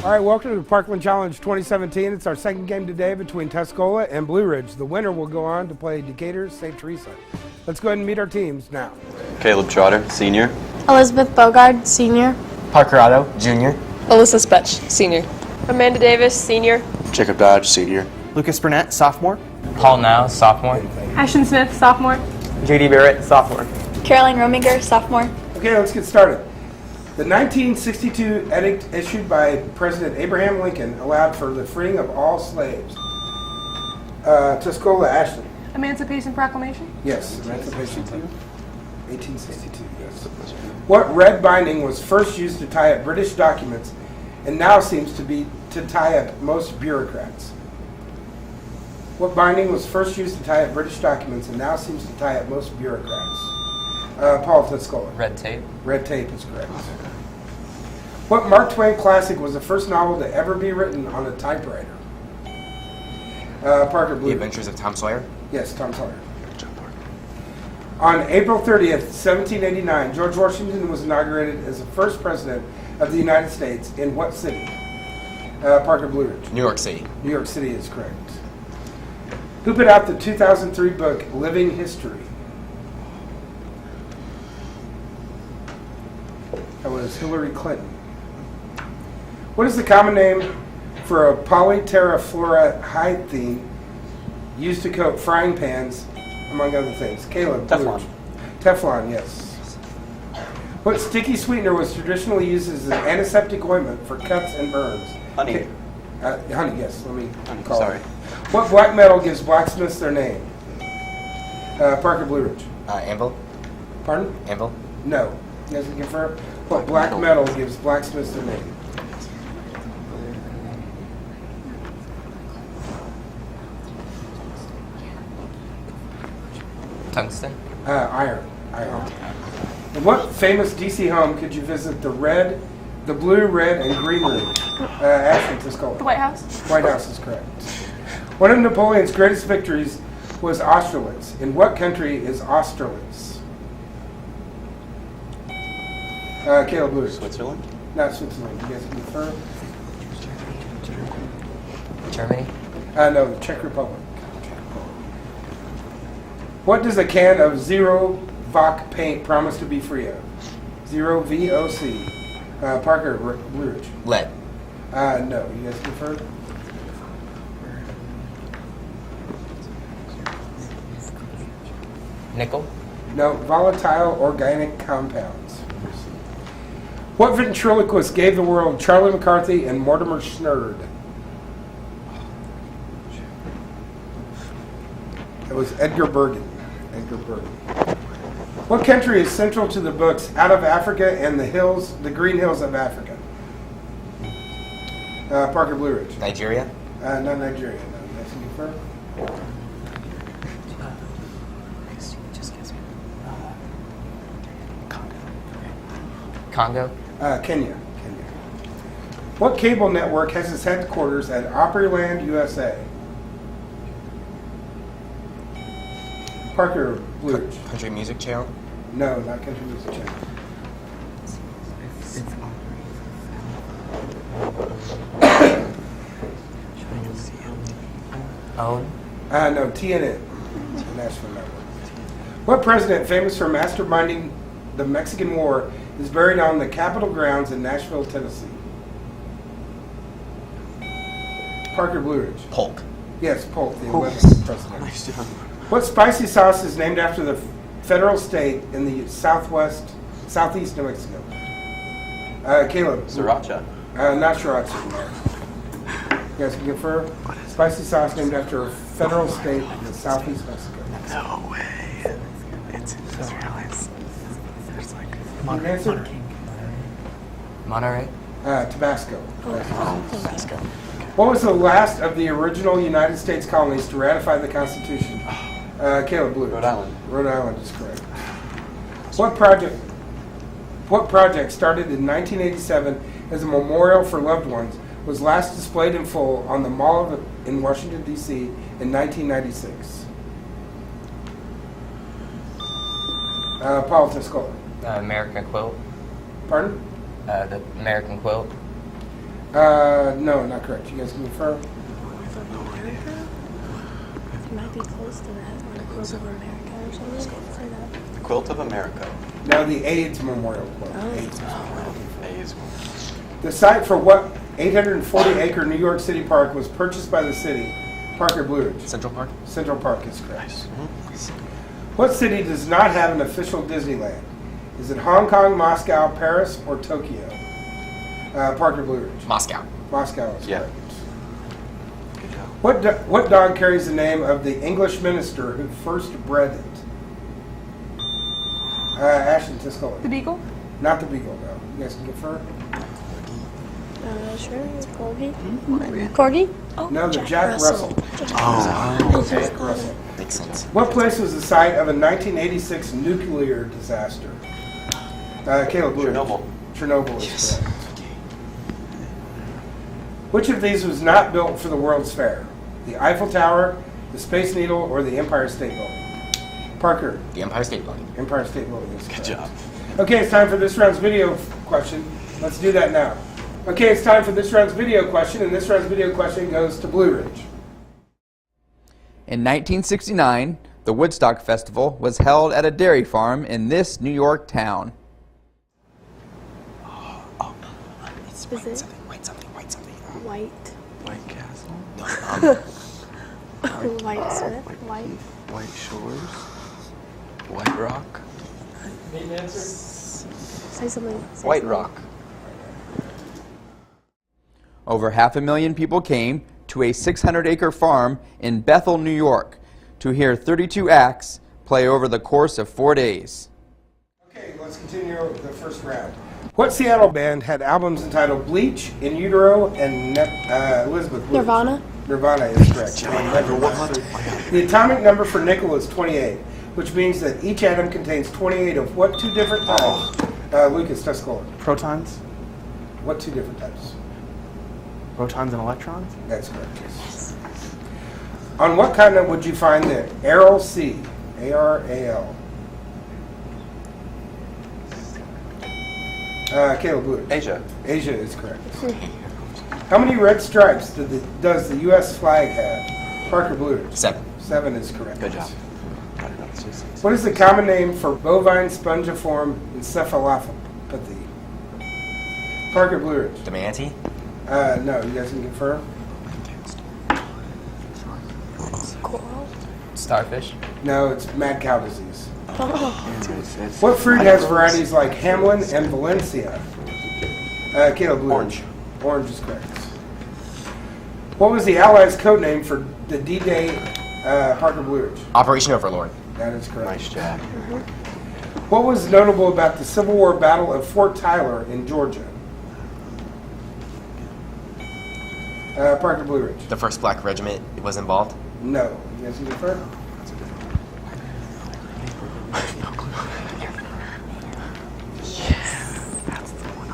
All right, welcome to the Parkland Challenge 2017. It's our second game today between Tuscola and Blue Ridge. The winner will go on to play Decatur St. Teresa. Let's go ahead and meet our teams now. Caleb Trotter, senior. Elizabeth Bogard, senior. Parker Otto, junior. Alyssa Spetch, senior. Amanda Davis, senior. Jacob Dodge, senior. Lucas Burnett, sophomore. Paul Now, sophomore. Ashton Smith, sophomore. JD Barrett, sophomore. Caroline Rominger, sophomore. Okay, let's get started. The 1962 edict issued by President Abraham Lincoln allowed for the freeing of all slaves. Tuscola, Ashton. Emancipation Proclamation. Yes, Emancipation 1862, yes. What red binding was first used to tie up British documents and now seems to be to tie up most bureaucrats? What binding was first used to tie up British documents and now seems to tie up most bureaucrats? Paul Tuscola. Red tape. Red tape is correct. What Mark Twain classic was the first novel to ever be written on a typewriter? Parker Blue. The Adventures of Tom Sawyer. Yes, Tom Sawyer. On April 30th, 1789, George Washington was inaugurated as the first president of the United States in what city? Parker Blue Ridge. New York City. New York City is correct. Who put out the 2003 book, Living History? That was Hillary Clinton. What is the common name for a polyterafluoroethylene used to coat frying pans, among other things? Caleb. Teflon. Teflon, yes. What sticky sweetener was traditionally used as an antiseptic ointment for cuts and burns? Honey. Honey, yes. Let me call Sorry. it. What black metal gives blacksmiths their name? Parker Blue Ridge. Anvil. Pardon? Anvil. No. You guys can confirm? What black metal gives blacksmiths their name? Tungsten. Iron. And what famous DC home could you visit the blue, red, and green room? Ashton Tuscola. The White House. White House is correct. One of Napoleon's greatest victories was Austerlitz. In what country is Austerlitz? Caleb Blue. Switzerland. Not Switzerland. You guys can confirm? Germany. No, the Czech Republic. What does a can of Zero Voc paint promise to be free of? Zero VOC. Parker Blue Ridge. Lead. No, you guys confirm? Nickel. No, volatile organic compounds. What ventriloquist gave the world Charlie McCarthy and Mortimer Snerd? It was Edgar Bergen. Edgar Bergen. What country is central to the books Out of Africa and the Green Hills of Africa? Parker Blue Ridge. Nigeria. Not Nigeria. No, you guys can confirm? Congo. Kenya. What cable network has its headquarters at Opryland, USA? Parker Blue Ridge. Country Music Channel. No, not Country Music Channel. Own. No, TNN. National Network. What president, famous for masterminding the Mexican War, is buried on the Capitol grounds in Nashville, Tennessee? Parker Blue Ridge. Polk. Yes, Polk, the 11th president. What spicy sauce is named after the federal state in the southeast New Mexico? Caleb. Sriracha. Not sriracha. You guys can confirm? Spicy sauce named after a federal state in the southeast Mexico. No way. It's there's like Your answer? Monterey. Tabasco. Tabasco. What was the last of the original United States colonies to ratify the Constitution? Caleb Blue. Rhode Island. Rhode Island is correct. What project started in 1987 as a memorial for loved ones was last displayed in full on the Mall in Washington, D.C. in 1996? Paul Tuscola. American Quilt. Pardon? The American Quilt. No, not correct. You guys can confirm? It might be close to that, or the Quilt of America or something. Say that. The Quilt of America. No, the AIDS Memorial Quilt. Oh. AIDS Memorial. A's. The site for what 840-acre New York City park was purchased by the city? Parker Blue Ridge. Central Park. Central Park is correct. What city does not have an official Disneyland? Is it Hong Kong, Moscow, Paris, or Tokyo? Parker Blue Ridge. Moscow. Moscow is Yeah. correct. Good job. What dog carries the name of the English minister who first bred it? Ashton Tuscola. The Beagle? Not the Beagle, no. You guys can confirm? Sure. Corgi? Corgi? Oh, No, the Jack Russell. Jack Russell. Makes sense. What place was the site of a 1986 nuclear disaster? Caleb Blue. Chernobyl. Chernobyl is correct. Which of these was not built for the World's Fair? The Eiffel Tower, the Space Needle, or the Empire State Building? Parker. The Empire State Building. Empire State Building is Good correct. job. Okay, it's time for this round's video question. Let's do that now. Okay, it's time for this round's video question, and this round's video question goes to Blue Ridge. In 1969, the Woodstock Festival was held at a dairy farm in this New York town. Is it White something. White? White Castle. White Smith? White? White Shores. White Rock. Say something. Say White something. Rock. Over 500,000 people came to a 600-acre farm in Bethel, New York, to hear 32 acts play over the course of 4 days. Okay, let's continue the first round. What Seattle band had albums entitled Bleach, In Utero, and Elizabeth Blues? Nirvana? Nirvana is correct. The atomic number for nickel is 28, which means that each atom contains 28 of what two different types? Lucas Tuscola. Protons. What two different types? Protons and electrons. That's correct. On what continent would you find the Aral Sea? A-R-A-L. Caleb Blue. Asia. Asia is correct. How many red stripes does the U.S. flag have? Parker Blue. 7. 7 is correct. Good job. What is the common name for bovine spongiform encephalopathy? Parker Blue Ridge. The manatee. No, you guys can confirm? Coral? Starfish. No, it's mad cow disease. Oh. What fruit has varieties like Hamlin and Valencia? Caleb Blue. Orange. Orange is correct. What was the Allies' code name for the D-Day Parker Blue Ridge? Operation Overlord. That is correct. Nice job. What was notable about the Civil War Battle of Fort Tyler in Georgia? Parker Blue Ridge. The 1st Black Regiment was involved. No. You guys can confirm?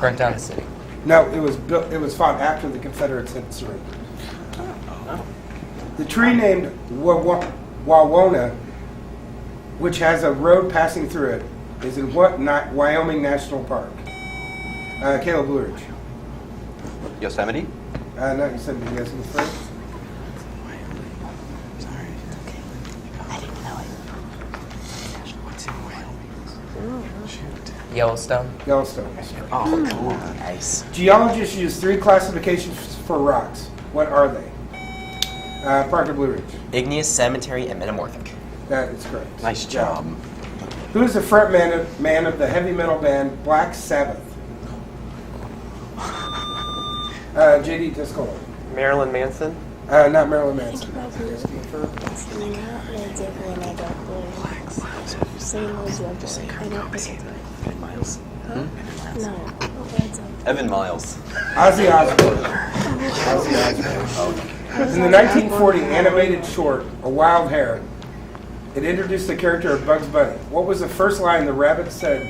Burnt down the city. No, it was built. It was fought after the Confederates had surrendered. The tree named Wawona, which has a road passing through it, is in what Wyoming National Park? Caleb Blue Ridge. Yosemite. Not Yosemite. You guys can confirm? Sorry. I didn't know it. What's in Wyoming? Shoot. Yellowstone. Yellowstone. Oh, cool. Nice. Geologists use 3 classifications for rocks. What are they? Parker Blue Ridge. Igneous, sedimentary, and metamorphic. That is correct. Nice job. Who is the frontman of the heavy metal band Black Sabbath? J.D. Tuscola. Marilyn Manson. Not Marilyn Manson. It's not Led Zeppelin, I don't believe. Same as Red Bull. I don't think it's right. Miles. No, not Led Zeppelin. Evan Miles. Ozzy Osbourne. In the 1940 animated short, A Wild Hare, it introduced the character of Bugs Bunny. What was the first line the rabbit said?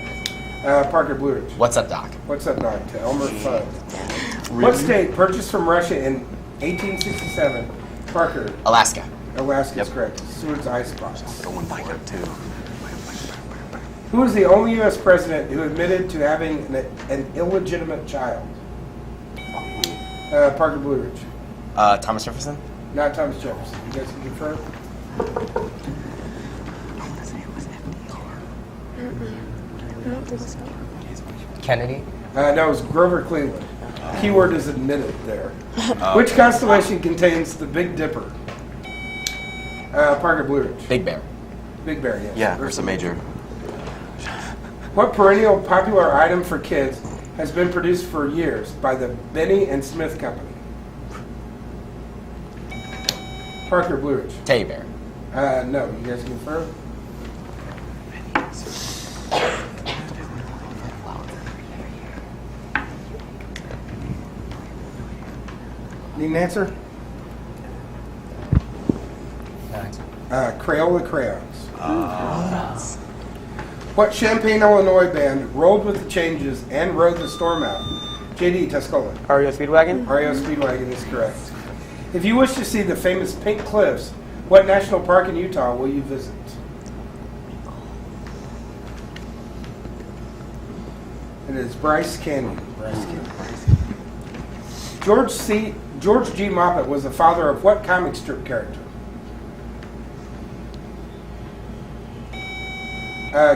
Parker Blue Ridge. What's up, Doc? What's up, Doc? To Elmer Fudd. What state purchased from Russia in 1867? Parker. Alaska. Alaska is Yep. correct. Seward's ice box. Going for it too. Who is the only U.S. president who admitted to having an illegitimate child? Parker Blue Ridge. Thomas Jefferson. Not Thomas Jefferson. You guys can confirm? I don't think so. Kennedy. No, it was Grover Cleveland. Keyword is admitted there. Which constellation contains the Big Dipper? Parker Blue Ridge. Big Bear. Big Bear, yes. Yeah, Ursa Major. What perennial popular item for kids has been produced for years by the Benny and Smith Company? Parker Blue Ridge. Teddy Bear. No, you guys confirm? Need an answer? Crayola crayons. What Champaign, Illinois band rolled with the changes and rode the storm out? JD Tuscola. REO Speedwagon? REO Speedwagon is correct. If you wish to see the famous Pink Cliffs, what national park in Utah will you visit? It is Bryce Canyon. Bryce Canyon. George G. Moffat was the father of what comic strip character?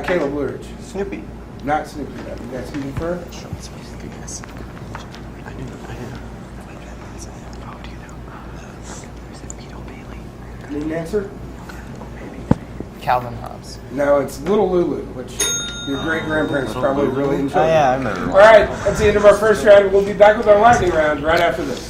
Caleb Blue Ridge. Snoopy. Not Snoopy. You guys can confirm? I knew. Oh, do you know? Need an answer? Calvin Hobbes. No, it's Little Lulu, which your great-grandparents probably really enjoyed. Oh yeah, I remember. All right, that's the end of our first round. We'll be back with our lightning round right after this.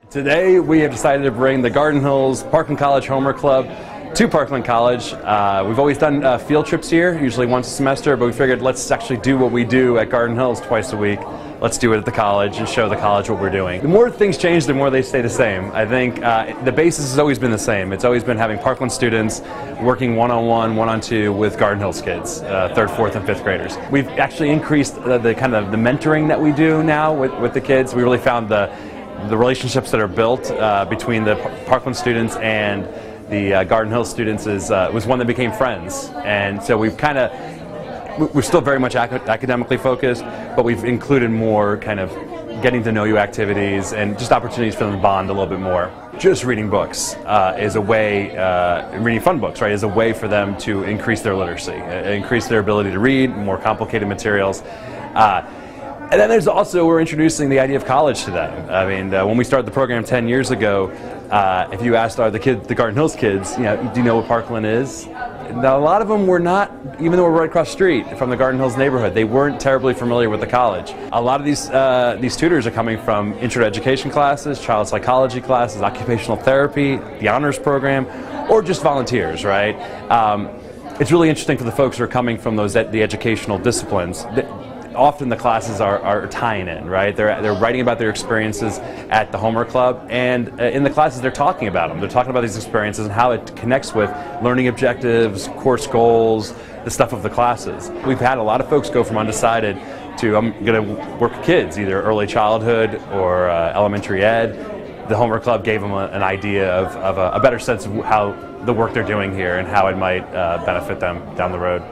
Today we have decided to bring the Garden Hills Parkland College Homer Club to Parkland College. We've always done field trips here, usually once a semester, but we figured let's actually do what we do at Garden Hills twice a week. Let's do it at the college and show the college what we're doing. The more things change, the more they stay the same. I think the basis has always been the same. It's always been having Parkland students working one-on-one, one-on-two with Garden Hills kids, 3rd, 4th, and 5th graders. We've actually increased the kind of the mentoring that we do now with the kids. We really found the relationships that are built between the Parkland students and the Garden Hills students was one that became friends. And so we're still very much academically focused, but we've included more kind of getting to know you activities and just opportunities for them to bond a little bit more. Just reading books is a way, reading fun books, right, is a way for them to increase their literacy, increase their ability to read more complicated materials. And then there's also, we're introducing the idea of college to them. I mean, when we started the program 10 years ago, if you asked the Garden Hills kids, do you know what Parkland is? Now, a lot of them were not, even though we're right across the street from the Garden Hills neighborhood, they weren't terribly familiar with the college. A lot of these tutors are coming from intro to education classes, child psychology classes, occupational therapy, the honors program, or just volunteers, right? It's really interesting for the folks who are coming from the educational disciplines. Often the classes are tying in, right? They're writing about their experiences at the Homer Club, and in the classes they're talking about them. They're talking about these experiences and how it connects with learning objectives, course goals, the stuff of the classes. We've had a lot of folks go from undecided to I'm going to work with kids, either early childhood or elementary ed. The Homer Club gave them an idea of a better sense of how the work they're doing here and how it might benefit them down the road.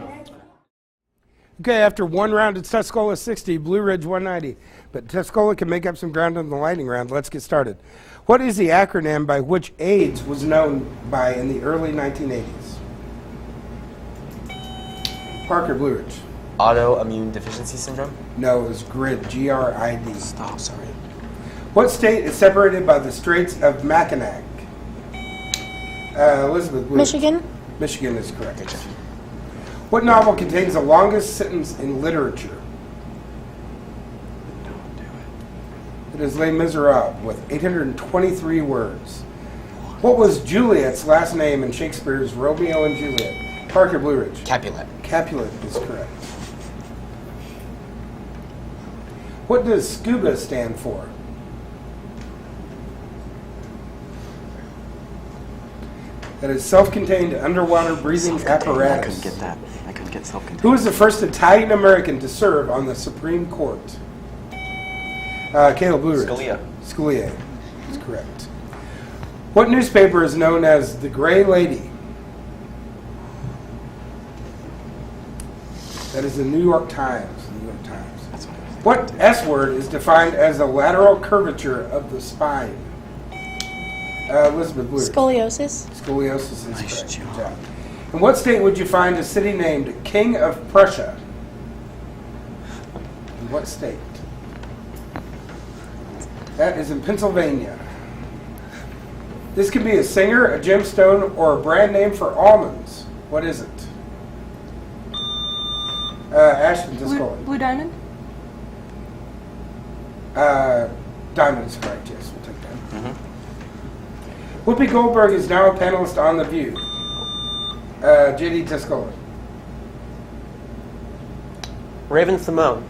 Okay, after one round, it's Tuscola 60, Blue Ridge 190. But Tuscola can make up some ground in the lightning round. Let's get started. What is the acronym by which AIDS was known by in the early 1980s? Parker Blue Ridge. Autoimmune deficiency syndrome. No, it was GRID, G-R-I-D. Oh, sorry. What state is separated by the Straits of Mackinac? Elizabeth Blue. Michigan? Michigan is correct. What novel contains the longest sentence in literature? It is Les Miserables with 823 words. What was Juliet's last name in Shakespeare's Romeo and Juliet? Parker Blue Ridge. Capulet. Capulet is correct. What does SCUBA stand for? That is self-contained underwater breathing apparatus. I couldn't get that. I couldn't get self-contained. Who was the first Italian American to serve on the Supreme Court? Caleb Blue Ridge. Scalia. Scalia is correct. What newspaper is known as the Gray Lady? That is the New York Times. New York Times. That's what I was What S word is defined as a lateral curvature of the spine? Elizabeth Blue. Scoliosis. Scoliosis is Nice correct. job. Good job. In what state would you find a city named King of Prussia? In what state? That is in Pennsylvania. This could be a singer, a gemstone, or a brand name for almonds. What is it? Ashton, Tuscola. Blue Diamond? Diamond is correct, yes, we'll take that. Whoopi Goldberg is now a panelist on The View. JD Tuscola. Raven Simone.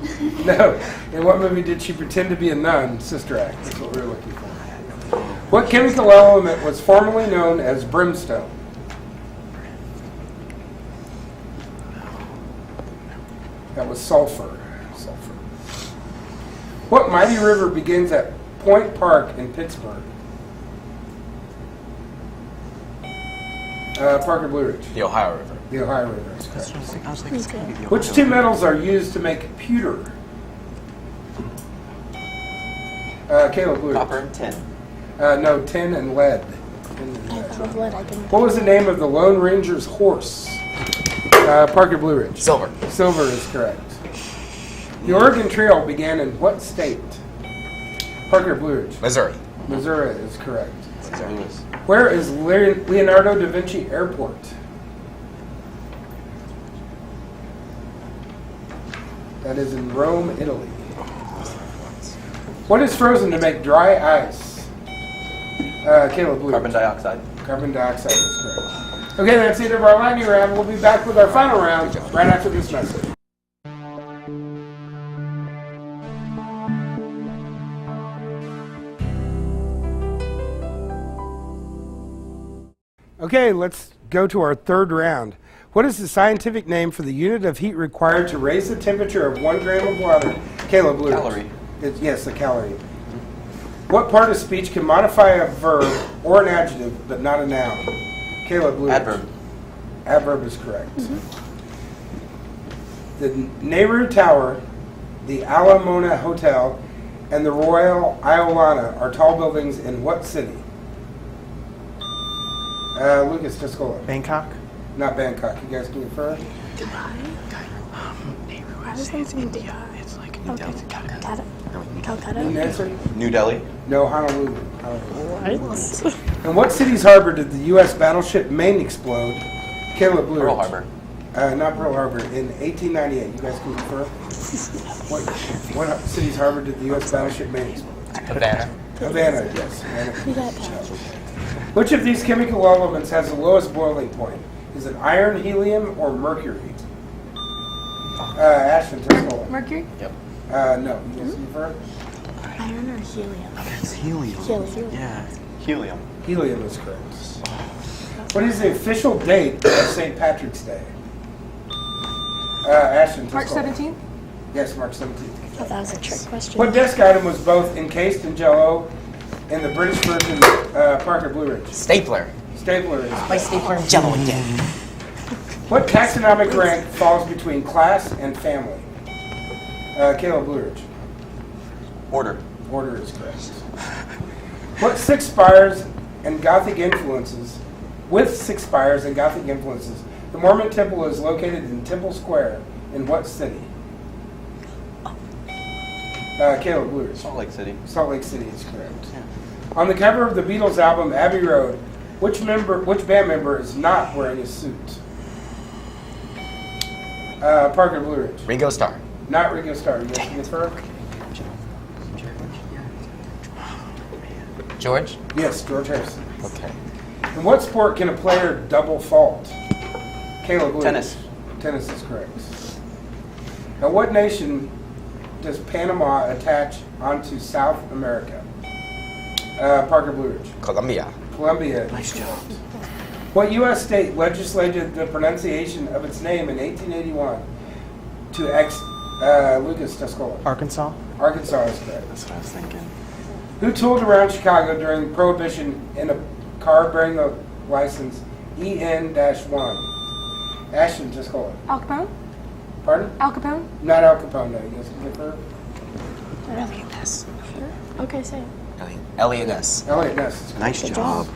No. In what movie did she pretend to be a nun? Sister Act. That's what we were looking for. What chemical element was formerly known as brimstone? That was sulfur. Sulfur. What mighty river begins at Point Park in Pittsburgh? Parker Blue Ridge. The Ohio River. The Ohio River is correct. I was like, it's gotta be the Which Ohio two River. metals are used to make pewter? Caleb Blue Ridge. Copper and tin. No, tin and lead. Tin and I lead. thought of lead. I didn't. What was the name of the Lone Ranger's horse? Parker Blue Ridge. Silver. Silver is correct. The Oregon Trail began in what state? Parker Blue Ridge. Missouri. Missouri is correct. Lewis. Where is Leonardo da Vinci Airport? That is in Rome, Italy. What is frozen to make dry ice? Caleb Blue. Carbon dioxide. Carbon dioxide is correct. Okay, that's the end of our lightning round. We'll be back with our final round right after this message. Okay, let's go to our third round. What is the scientific name for the unit of heat required to raise the temperature of 1 gram of water? Caleb Blue. Calorie. Yes, a calorie. What part of speech can modify a verb or an adjective, but not a noun? Caleb Blue. Adverb. Adverb is correct. The Nehru Tower, the Alamona Hotel, and the Royal Iolana are tall buildings in what city? Lucas Tuscola. Bangkok. Not Bangkok. You guys can confirm? I was thinking Dubai. It's like New Delhi. Calcutta. New answer? New Delhi. No, Honolulu. What? In what city's harbor did the U.S. battleship Maine explode? Caleb Blue. Pearl Harbor. Not Pearl Harbor. In 1898. You guys can confirm? What city's harbor did the U.S. battleship Maine explode? Havana. Havana, yes. Havana. You got that. Which of these chemical elements has the lowest boiling point? Is it iron, helium, or mercury? Ashton, Tuscola. Mercury? Yep. No. You guys confirm? Iron or helium? It's helium. Helium. Yeah. Helium. Helium is correct. What is the official date of St. Patrick's Day? Ashton, March Tuscola. 17th? Yes, March 17th. I thought that was a trick question. What desk item was both encased in Jell-O in the British version Parker Blue Ridge? Stapler. Stapler is My correct. stapler and jello again. What taxonomic rank falls between class and family? Caleb Blue Ridge. Order. Order is correct. What six spires and Gothic influences, with 6 spires and Gothic influences, the Mormon temple is located in Temple Square in what city? Caleb Blue Ridge. Salt Lake City. Salt Lake City is correct. On the cover of the Beatles album Abbey Road, which band member is not wearing a suit? Parker Blue Ridge. Ringo Starr. Not Ringo Starr. You guys can confirm? George? Yes, George Harrison. Okay. In what sport can a player double fault? Caleb Blue. Tennis. Tennis is correct. Now, what nation does Panama attach onto South America? Parker Blue Ridge. Colombia. Colombia. Nice job. What U.S. state legislated the pronunciation of its name in 1881 to Lucas Tuscola? Arkansas. Arkansas is correct. That's what I was thinking. Who tooled around Chicago during Prohibition in a car bearing the license EN-1? Ashton Tuscola. Al Capone? Pardon? Al Capone? Not Al Capone, no. You guys can confirm? Really? Okay, say it. Elliot S. Elliot Ness. Nice Good job.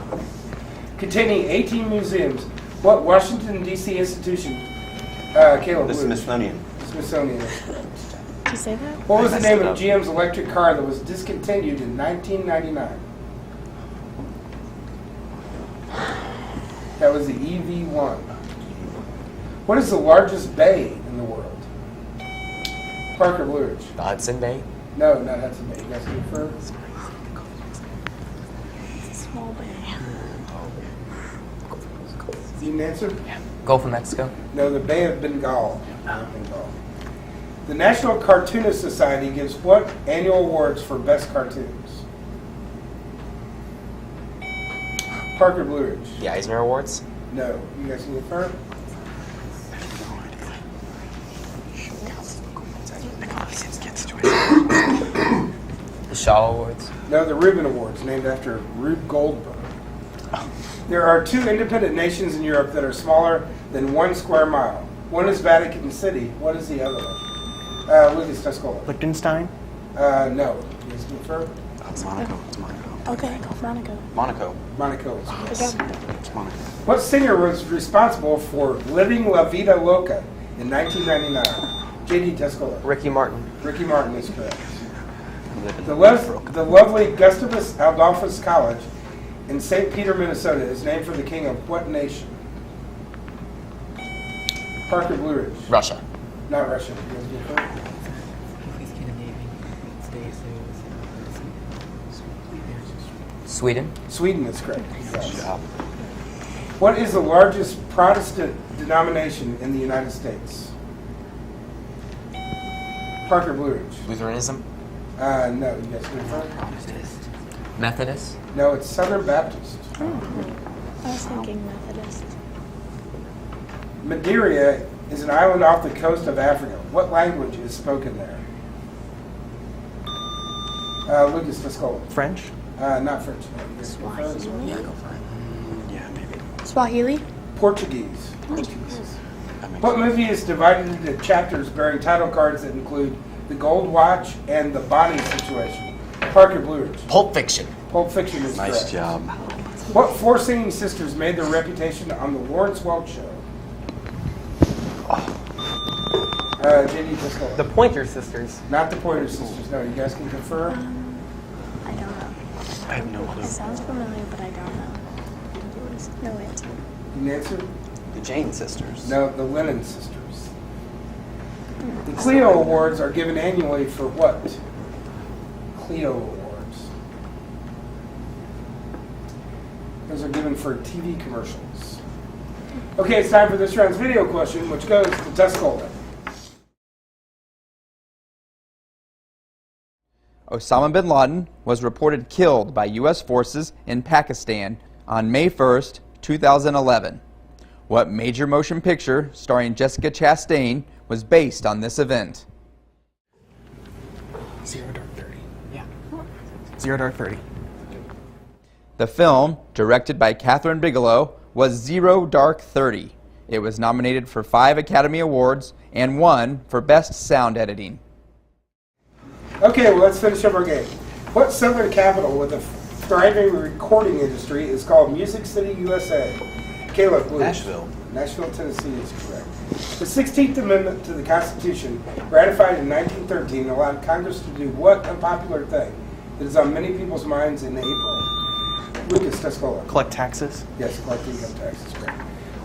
Containing 18 museums. What Washington, D.C. institution? Caleb. The Blue. Smithsonian. Smithsonian. Did you say that? What was the I name messed of it up. GM's electric car that was discontinued in 1999? That was the EV1. What is the largest bay in the world? Parker Blue Ridge. The Hudson Bay. No, not Hudson Bay. You guys confirm? Small bay. You can answer? Gulf of Mexico. No, the Bay of Bengal. Bengal. The National Cartoonist Society gives what annual awards for best cartoons? Parker Blue Ridge. The Eisner Awards. No. You guys can confirm? The Shaw Awards. No, the Reuben Awards, named after Rube Goldberg. There are 2 independent nations in Europe that are smaller than 1 square mile. One is Vatican City. What is the other one? Lucas Tuscola. Liechtenstein? No. You guys confirm? It's Monaco. It's Monaco. Okay, Monaco. Monaco. Monaco is correct. Good job. It's Monaco. What singer was responsible for Living La Vida Loca in 1999? J.D. Tuscola. Ricky Martin. Ricky Martin is correct. Living The lovely Gustavus Adolphus College in St. Peter, Minnesota is named for the king of what nation? Parker Blue Ridge. Russia. Not Russia. You guys confirm? Sweden. Sweden is correct. Good job. What is the largest Protestant denomination in the United States? Parker Blue Ridge. Lutheranism. No, you guys confirm? Methodist. No, it's Southern Baptist. I was thinking Methodist. Madeira is an island off the coast of Africa. What language is spoken there? Lucas Tuscola. French? Not French. No. You guys confirm? Swahili. Yeah, maybe. Swahili. Portuguese. What movie is divided into chapters bearing title cards that include The Gold Watch and The Bonnie Situation? Parker Blue Ridge. Pulp Fiction. Pulp Fiction is Nice correct. job. What 4 singing sisters made their reputation on The Lawrence Welk Show? J.D. Tuscola. The Pointer Sisters. Not the Pointer Sisters. No, you guys can confirm? I don't know. I have no It clue. sounds familiar, but I don't know. No answer. You can answer? The Jane sisters. No, the Lennon Sisters. The Clio Awards are given annually for what? Clio Awards. Those are given for TV commercials. Okay, it's time for this round's video question, which goes to Tuscola. Osama bin Laden was reported killed by U.S. forces in Pakistan on May 1st, 2011. What major motion picture starring Jessica Chastain was based on this event? Zero Dark 30. Yeah. Zero Dark 30. The film, directed by Catherine Bigelow, was Zero Dark 30. It was nominated for 5 Academy Awards and 1 for Best Sound Editing. Okay, well, let's finish up our game. What southern capital with a thriving recording industry is called Music City, USA? Caleb, please. Nashville. Nashville, Tennessee is correct. The 16th Amendment to the Constitution, ratified in 1913, allowed Congress to do what unpopular thing that is on many people's minds in April? Lucas Tuscola. Collect taxes? Yes, collect income taxes, correct.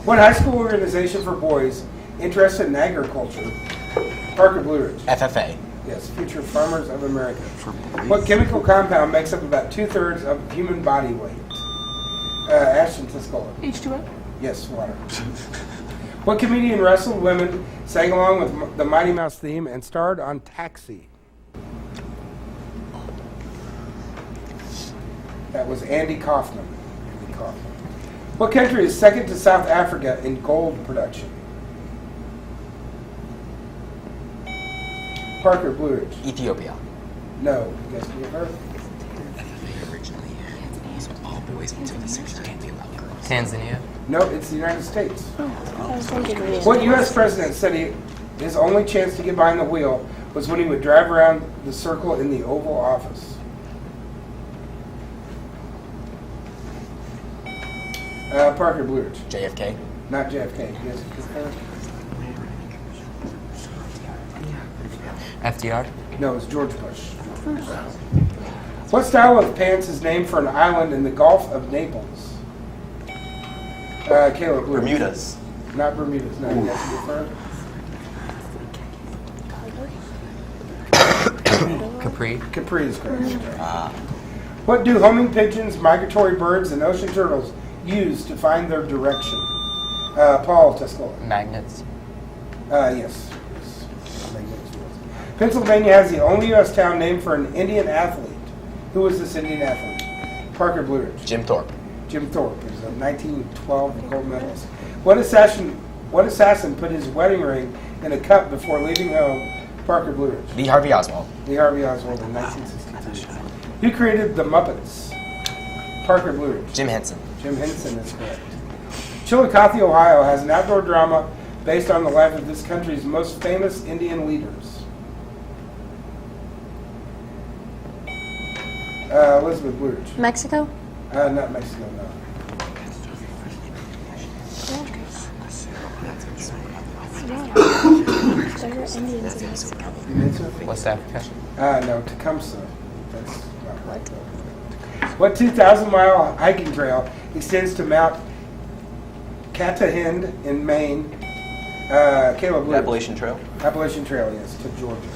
What high school organization for boys interested in agriculture? Parker Blue Ridge. FFA. Yes, Future Farmers of America. What chemical compound makes up about 2/3 of human body weight? Ashton Tuscola. H2O. Yes, water. What comedian wrestled women, sang along with the Mighty Mouse theme, and starred on Taxi? That was Andy Kaufman. Andy Kaufman. What country is second to South Africa in gold production? Parker Blue Ridge. Ethiopia. No. You guys can get her? Tanzania. No, it's the United States. I was thinking Vietnam. What U.S. president said his only chance to get behind the wheel was when he would drive around the circle in the Oval Office? Parker Blue Ridge. JFK. Not JFK. Yes. FDR. No, it's George Bush. What style of pants is named for an island in the Gulf of Naples? Caleb Blue. Bermudas. Not Bermudas. No, you guys can confirm. Capri. Capri is correct. What do homing pigeons, migratory birds, and ocean turtles use to find their direction? Paul Tuscola. Magnets. Yes. Pennsylvania has the only U.S. town named for an Indian athlete. Who was this Indian athlete? Parker Blue Ridge. Jim Thorpe. Jim Thorpe is a 1912 gold medalist. What assassin put his wedding ring in a cup before leaving home? Parker Blue Ridge. Lee Harvey Oswald. Lee Harvey Oswald in 1962. Who created the Muppets? Parker Blue Ridge. Jim Henson. Jim Henson is correct. Chillicothe, Ohio has an outdoor drama based on the life of this country's most famous Indian leaders. Elizabeth Blue Ridge. Mexico? Not Mexico, no. There are Indians in Mexico. Peninsula? West Africa. No, Tecumseh. That's not right, though. What 2,000-mile hiking trail extends to Mount Catahind in Maine? Caleb Blue. Appalachian Trail. Appalachian Trail, yes, to Georgia.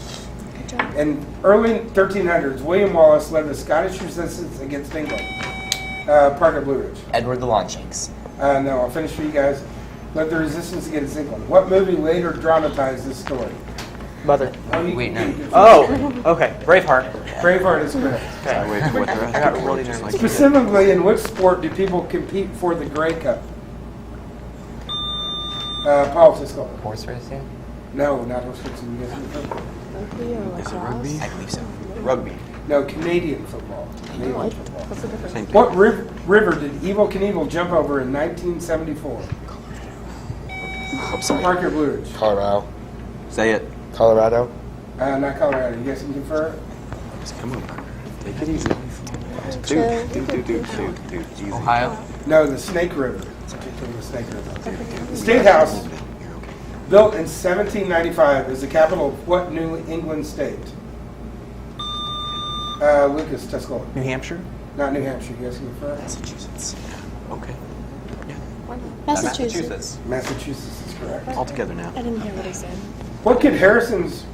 Good job. In early 1300s, William Wallace led the Scottish resistance against England. Parker Blue Ridge. Edward the Longshanks. No, I'll finish for you guys. Led the resistance against England. What movie later dramatized this story? Mother. Wait, no. Oh, okay. Braveheart. Braveheart is correct. Okay. Wait, what the rest I got of the really world just nervous. like Specifically, in which sport do people compete for the Grey Cup? Paul Tuscola. Horse racing. No, not horse racing. You guys know. Rugby or lacrosse? I believe so. Rugby. No, Canadian football. Canadian What? football. What's the difference? Same thing. What river did Evel Knievel jump over in 1974? I'm sorry. Parker Blue Ridge. Colorado. Say it. Colorado. Not Colorado. You guys can confer? Come on, Parker. Take it easy. Chill. Dude, easy. Ohio. No, the Snake River. The Snake River. The State House, built in 1795, is the capital of what New England state? Lucas Tuscola. New Hampshire? Not New Hampshire. You guys can confer? Massachusetts. Okay. Massachusetts. Massachusetts is correct. All together now. I didn't hear what he said. What could Harrison's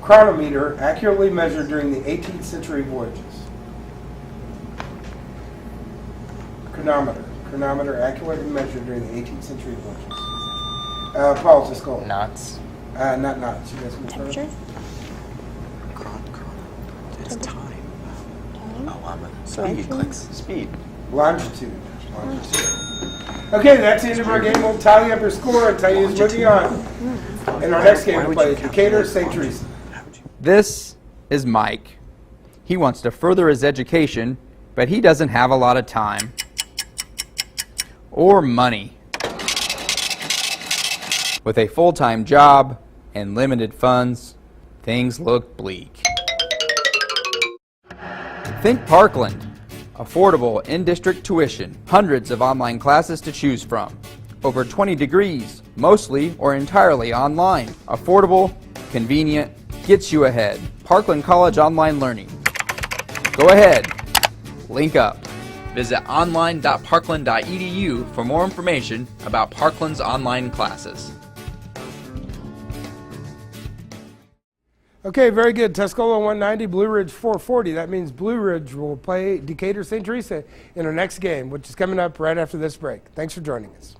chronometer accurately measure during the 18th century voyages? Chronometer. Chronometer accurately measured during the 18th century voyages. Paul Tuscola. Knots. Not knots. You guys can confer? Temperature? It's time. Speed. Clicks. Speed. Longitude. Okay, that's the end of our game. We'll tally up your score and tell you who's moving on. In our next game, we'll play Decatur, St. Teresa. This is Mike. He wants to further his education, but he doesn't have a lot of time or money. With a full-time job and limited funds, things look bleak. Think Parkland. Affordable in-district tuition, hundreds of online classes to choose from, over 20 degrees, mostly or entirely online. Affordable, convenient, gets you ahead. Parkland College Online Learning. Go ahead, link up. Visit online.parkland.edu for more information about Parkland's online classes. Okay, very good. Tuscola 190, Blue Ridge 440. That means Blue Ridge will play Decatur, St. Teresa in our next game, which is coming up right after this break. Thanks for joining us.